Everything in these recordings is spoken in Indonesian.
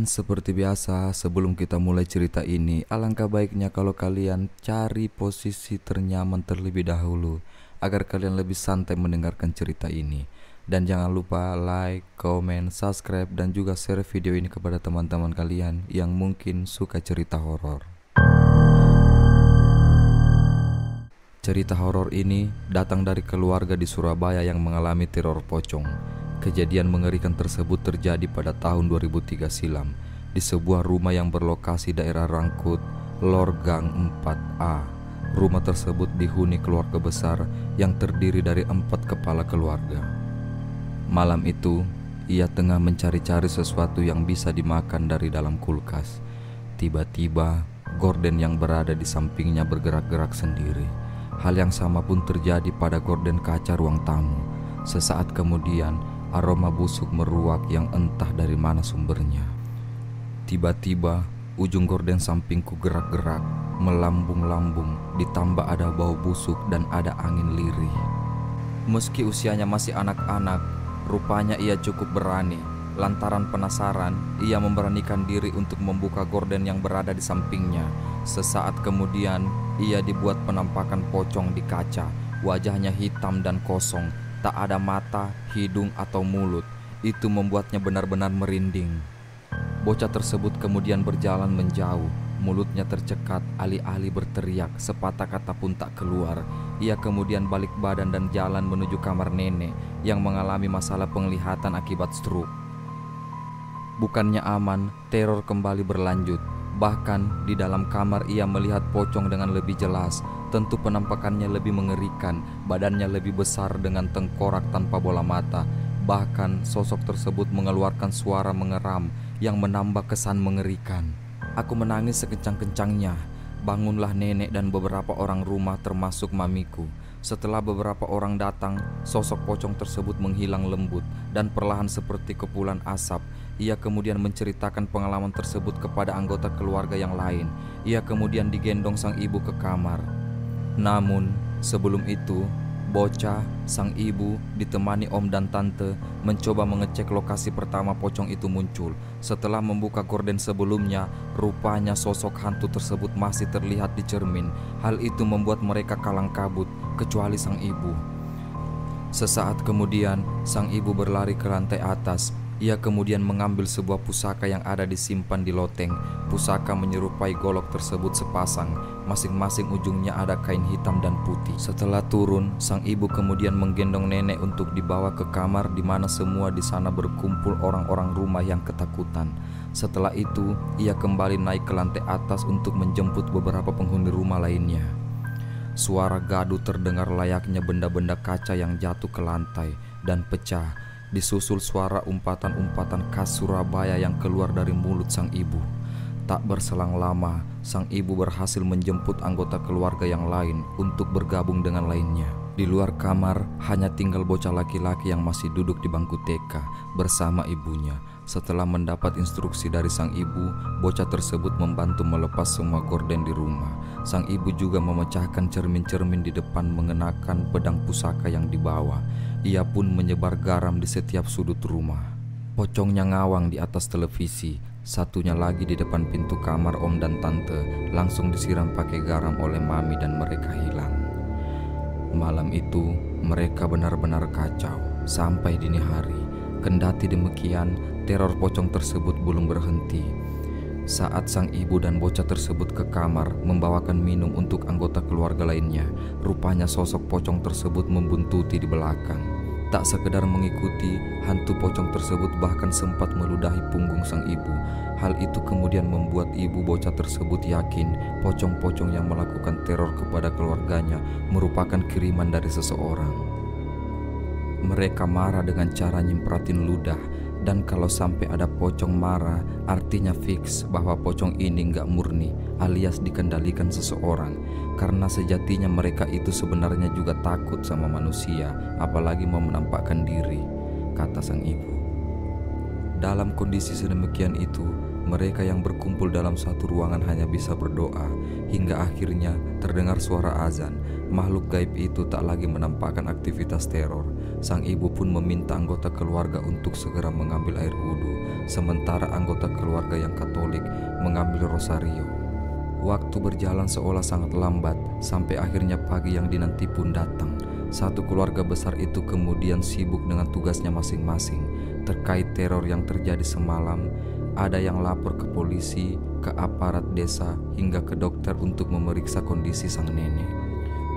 Dan seperti biasa, sebelum kita mulai cerita ini, alangkah baiknya kalau kalian cari posisi ternyaman terlebih dahulu agar kalian lebih santai mendengarkan cerita ini. Dan jangan lupa like, comment, subscribe, dan juga share video ini kepada teman-teman kalian yang mungkin suka cerita horor. Cerita horor ini datang dari keluarga di Surabaya yang mengalami teror pocong. Kejadian mengerikan tersebut terjadi pada tahun 2003 silam di sebuah rumah yang berlokasi daerah Rangkut, Lor Gang 4A. Rumah tersebut dihuni keluarga besar yang terdiri dari 4 kepala keluarga. Malam itu, ia tengah mencari-cari sesuatu yang bisa dimakan dari dalam kulkas. Tiba-tiba, gorden yang berada di sampingnya bergerak-gerak sendiri. Hal yang sama pun terjadi pada gorden kaca ruang tamu. Sesaat kemudian, aroma busuk meruak yang entah dari mana sumbernya. Tiba-tiba, ujung gorden sampingku gerak-gerak, melambung-lambung, ditambah ada bau busuk dan ada angin lirih. Meski usianya masih anak-anak, rupanya ia cukup berani. Lantaran penasaran, ia memberanikan diri untuk membuka gorden yang berada di sampingnya. Sesaat kemudian, ia dibuat penampakan pocong di kaca. Wajahnya hitam dan kosong. Tak ada mata, hidung, atau mulut. Itu membuatnya benar-benar merinding. Bocah tersebut kemudian berjalan menjauh. Mulutnya tercekat, alih-alih berteriak, sepatah kata pun tak keluar. Ia kemudian balik badan dan jalan menuju kamar nenek yang mengalami masalah penglihatan akibat stroke. Bukannya aman, teror kembali berlanjut. Bahkan di dalam kamar ia melihat pocong dengan lebih jelas. Tentu penampakannya lebih mengerikan, badannya lebih besar dengan tengkorak tanpa bola mata. Bahkan sosok tersebut mengeluarkan suara mengeram yang menambah kesan mengerikan. Aku menangis sekencang-kencangnya. Bangunlah nenek dan beberapa orang rumah termasuk mamiku. Setelah beberapa orang datang, sosok pocong tersebut menghilang lembut dan perlahan seperti kepulan asap. Ia kemudian menceritakan pengalaman tersebut kepada anggota keluarga yang lain. Ia kemudian digendong sang ibu ke kamar. Namun, sebelum itu, bocah, sang ibu, ditemani om dan tante, mencoba mengecek lokasi pertama pocong itu muncul. Setelah membuka gorden sebelumnya, rupanya sosok hantu tersebut masih terlihat di cermin. Hal itu membuat mereka kalang kabut, kecuali sang ibu. Sesaat kemudian, sang ibu berlari ke lantai atas. Ia kemudian mengambil sebuah pusaka yang ada disimpan di loteng. Pusaka menyerupai golok tersebut sepasang. Masing-masing ujungnya ada kain hitam dan putih. Setelah turun, sang ibu kemudian menggendong nenek untuk dibawa ke kamar di mana semua di sana berkumpul orang-orang rumah yang ketakutan. Setelah itu, ia kembali naik ke lantai atas untuk menjemput beberapa penghuni rumah lainnya. Suara gaduh terdengar layaknya benda-benda kaca yang jatuh ke lantai dan pecah. Disusul suara umpatan-umpatan khas Surabaya yang keluar dari mulut sang ibu. Tak berselang lama, sang ibu berhasil menjemput anggota keluarga yang lain untuk bergabung dengan lainnya. Di luar kamar, hanya tinggal bocah laki-laki yang masih duduk di bangku TK bersama ibunya. Setelah mendapat instruksi dari sang ibu, bocah tersebut membantu melepas semua gorden di rumah. Sang ibu juga memecahkan cermin-cermin di depan mengenakan pedang pusaka yang dibawa. Ia pun menyebar garam di setiap sudut rumah. Pocongnya ngawang di atas televisi. Satunya lagi di depan pintu kamar om dan tante. Langsung disiram pakai garam oleh mami dan mereka hilang. Malam itu mereka benar-benar kacau sampai dini hari. Kendati demikian, teror pocong tersebut belum berhenti. Saat sang ibu dan bocah tersebut ke kamar membawakan minum untuk anggota keluarga lainnya, rupanya sosok pocong tersebut membuntuti di belakang. Tak sekedar mengikuti, hantu pocong tersebut bahkan sempat meludahi punggung sang ibu. Hal itu kemudian membuat ibu bocah tersebut yakin pocong-pocong yang melakukan teror kepada keluarganya merupakan kiriman dari seseorang. Mereka marah dengan cara nyempratin ludah. Dan kalau sampai ada pocong marah, artinya fix bahwa pocong ini nggak murni alias dikendalikan seseorang. Karena sejatinya mereka itu sebenarnya juga takut sama manusia, apalagi mau menampakkan diri, kata sang ibu. Dalam kondisi sedemikian itu, mereka yang berkumpul dalam satu ruangan hanya bisa berdoa. Hingga akhirnya terdengar suara azan. Makhluk gaib itu tak lagi menampakkan aktivitas teror. Sang ibu pun meminta anggota keluarga untuk segera mengambil air wudhu, sementara anggota keluarga yang Katolik mengambil rosario. Waktu berjalan seolah sangat lambat, sampai akhirnya pagi yang dinanti pun datang. Satu keluarga besar itu kemudian sibuk dengan tugasnya masing-masing. Terkait teror yang terjadi semalam, ada yang lapor ke polisi, ke aparat desa, hingga ke dokter untuk memeriksa kondisi sang nenek.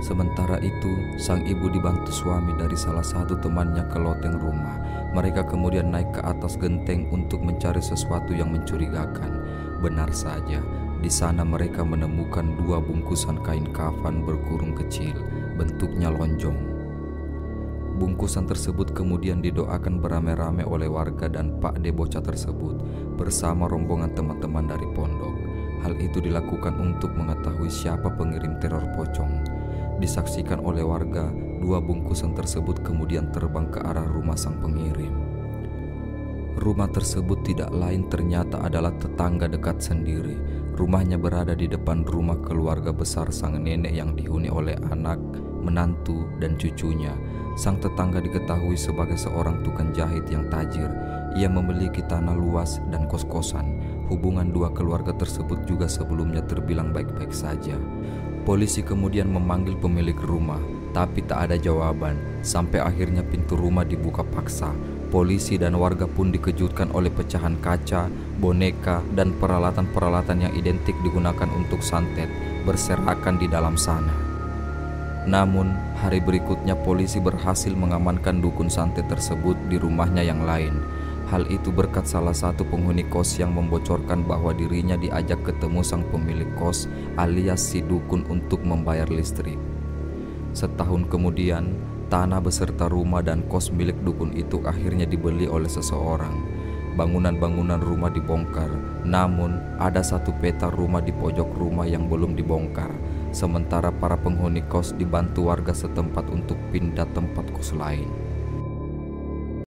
Sementara itu, sang ibu dibantu suami dari salah satu temannya ke loteng rumah. Mereka kemudian naik ke atas genteng untuk mencari sesuatu yang mencurigakan. Benar saja, di sana mereka menemukan 2 bungkusan kain kafan berkurung kecil, bentuknya lonjong. Bungkusan tersebut kemudian didoakan beramai-ramai oleh warga dan Pak De bocah tersebut bersama rombongan teman-teman dari pondok. Hal itu dilakukan untuk mengetahui siapa pengirim teror pocong. Disaksikan oleh warga, 2 bungkusan tersebut kemudian terbang ke arah rumah sang pengirim. Rumah tersebut tidak lain ternyata adalah tetangga dekat sendiri. Rumahnya berada di depan rumah keluarga besar sang nenek yang dihuni oleh anak, menantu, dan cucunya. Sang tetangga diketahui sebagai seorang tukang jahit yang tajir. Ia memiliki tanah luas dan kos-kosan. Hubungan 2 keluarga tersebut juga sebelumnya terbilang baik-baik saja. Polisi kemudian memanggil pemilik rumah, tapi tak ada jawaban. Sampai akhirnya pintu rumah dibuka paksa. Polisi dan warga pun dikejutkan oleh pecahan kaca, boneka, dan peralatan-peralatan yang identik digunakan untuk santet berserakan di dalam sana. Namun, hari berikutnya polisi berhasil mengamankan dukun santet tersebut di rumahnya yang lain. Hal itu berkat salah satu penghuni kos yang membocorkan bahwa dirinya diajak ketemu sang pemilik kos alias si dukun untuk membayar listrik. Setahun kemudian, tanah beserta rumah dan kos milik dukun itu akhirnya dibeli oleh seseorang. Bangunan-bangunan rumah dibongkar, namun ada satu peta rumah di pojok rumah yang belum dibongkar. Sementara para penghuni kos dibantu warga setempat untuk pindah tempat kos lain.